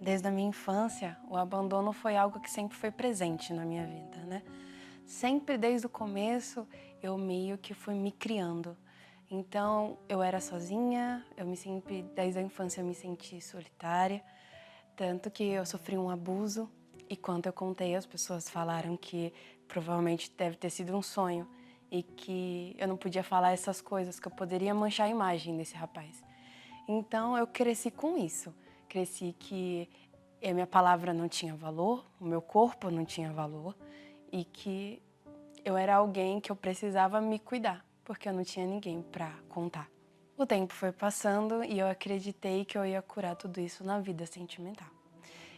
Desde a minha infância, o abandono foi algo que sempre foi presente na minha vida, né? Sempre desde o começo, eu meio que fui me criando. Então, eu era sozinha, desde a infância eu me senti solitária, tanto que eu sofri um abuso e quando eu contei, as pessoas falaram que provavelmente deve ter sido um sonho e que eu não podia falar essas coisas, que eu poderia manchar a imagem desse rapaz. Então, eu cresci com isso. Cresci que a minha palavra não tinha valor, o meu corpo não tinha valor e que eu era alguém que eu precisava me cuidar, porque eu não tinha ninguém para contar. O tempo foi passando e eu acreditei que eu ia curar tudo isso na vida sentimental.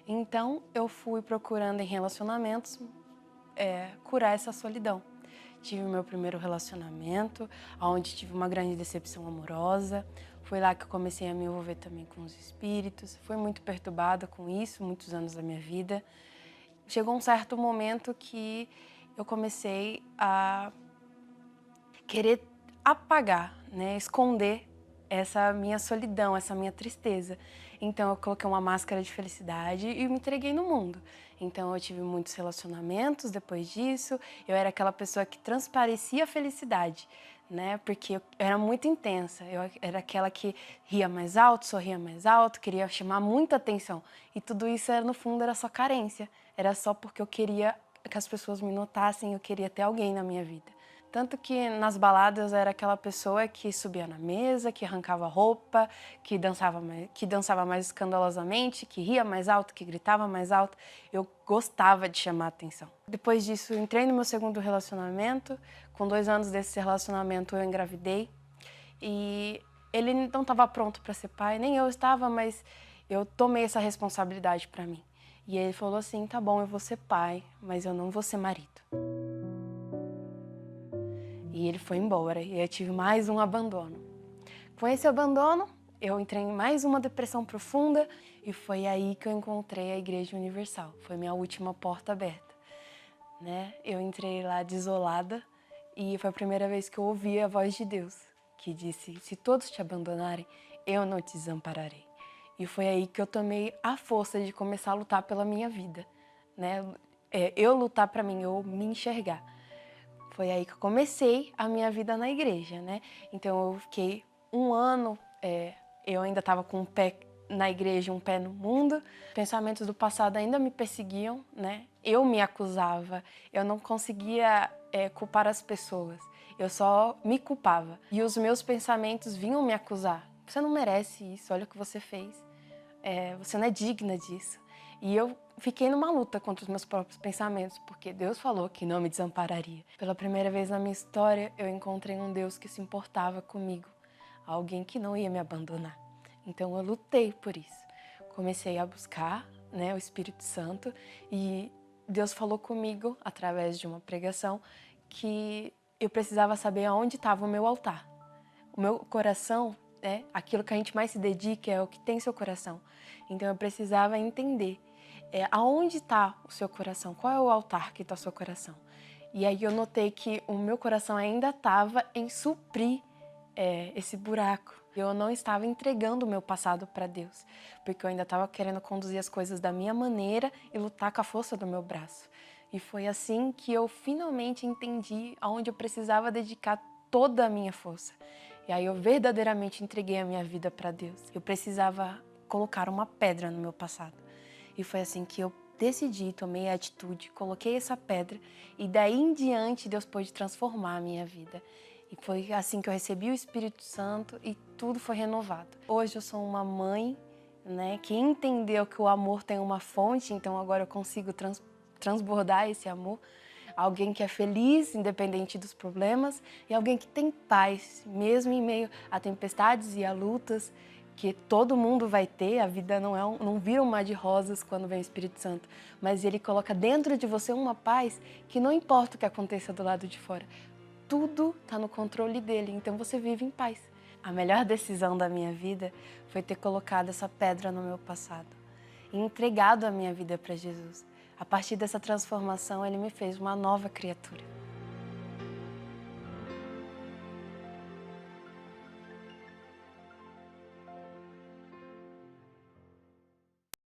Então, eu fui procurando em relacionamentos curar essa solidão. Tive o meu primeiro relacionamento, onde tive uma grande decepção amorosa. Foi lá que eu comecei a me envolver também com os espíritos. Fui muito perturbada com isso, muitos anos da minha vida. Chegou um certo momento que eu comecei a querer apagar, né, esconder essa minha solidão, essa minha tristeza. Então eu coloquei uma máscara de felicidade e me entreguei no mundo. Então eu tive muitos relacionamentos depois disso, eu era aquela pessoa que transparecia a felicidade, né? Porque eu era muito intensa, eu era aquela que ria mais alto, sorria mais alto, queria chamar muita atenção. E tudo isso no fundo era só carência, era só porque eu queria que as pessoas me notassem, eu queria ter alguém na minha vida. Tanto que nas baladas eu era aquela pessoa que subia na mesa, que arrancava roupa, que dançava mais escandalosamente, que ria mais alto, que gritava mais alto. Eu gostava de chamar a atenção. Depois disso, entrei no meu segundo relacionamento. Com 2 anos desse relacionamento, eu engravidei. E ele não estava pronto para ser pai, nem eu estava, mas eu tomei essa responsabilidade para mim. E ele falou assim, tá bom, eu vou ser pai, mas eu não vou ser marido. E ele foi embora e eu tive mais um abandono. Com esse abandono, eu entrei em mais uma depressão profunda e foi aí que eu encontrei a Igreja Universal. Foi minha última porta aberta, né? Eu entrei lá desolada e foi a primeira vez que eu ouvi a voz de Deus, que disse, se todos te abandonarem, eu não te desampararei. E foi aí que eu tomei a força de começar a lutar pela minha vida, né? Eu lutar para mim, eu me enxergar. Foi aí que eu comecei a minha vida na igreja, né? Então eu fiquei um ano, eu ainda estava com um pé na igreja, um pé no mundo. Pensamentos do passado ainda me perseguiam, né? Eu me acusava, eu não conseguia culpar as pessoas, eu só me culpava. E os meus pensamentos vinham me acusar. Você não merece isso, olha o que você fez. Você não é digna disso. E eu fiquei numa luta contra os meus próprios pensamentos, porque Deus falou que não me desampararia. Pela primeira vez na minha história, eu encontrei um Deus que se importava comigo, alguém que não ia me abandonar. Então eu lutei por isso. Comecei a buscar, né, o Espírito Santo e Deus falou comigo, através de uma pregação, que eu precisava saber aonde estava o meu altar. O meu coração, aquilo que a gente mais se dedica é o que tem seu coração. Então eu precisava entender aonde está o seu coração, qual é o altar que está o seu coração. E aí eu notei que o meu coração ainda estava em suprir esse buraco. Eu não estava entregando o meu passado para Deus, porque eu ainda estava querendo conduzir as coisas da minha maneira e lutar com a força do meu braço. E foi assim que eu finalmente entendi aonde eu precisava dedicar toda a minha força. E aí eu verdadeiramente entreguei a minha vida para Deus. Eu precisava colocar uma pedra no meu passado. E foi assim que eu decidi, tomei a atitude, coloquei essa pedra e daí em diante Deus pôde transformar a minha vida. E foi assim que eu recebi o Espírito Santo e tudo foi renovado. Hoje eu sou uma mãe, né, que entendeu que o amor tem uma fonte, então agora eu consigo transbordar esse amor. Alguém que é feliz, independente dos problemas, e alguém que tem paz, mesmo em meio a tempestades e a lutas, que todo mundo vai ter. A vida não vira um mar de rosas quando vem o Espírito Santo, mas ele coloca dentro de você uma paz que não importa o que aconteça do lado de fora, tudo está no controle dele, então você vive em paz. A melhor decisão da minha vida foi ter colocado essa pedra no meu passado e entregado a minha vida para Jesus. A partir dessa transformação, ele me fez uma nova criatura.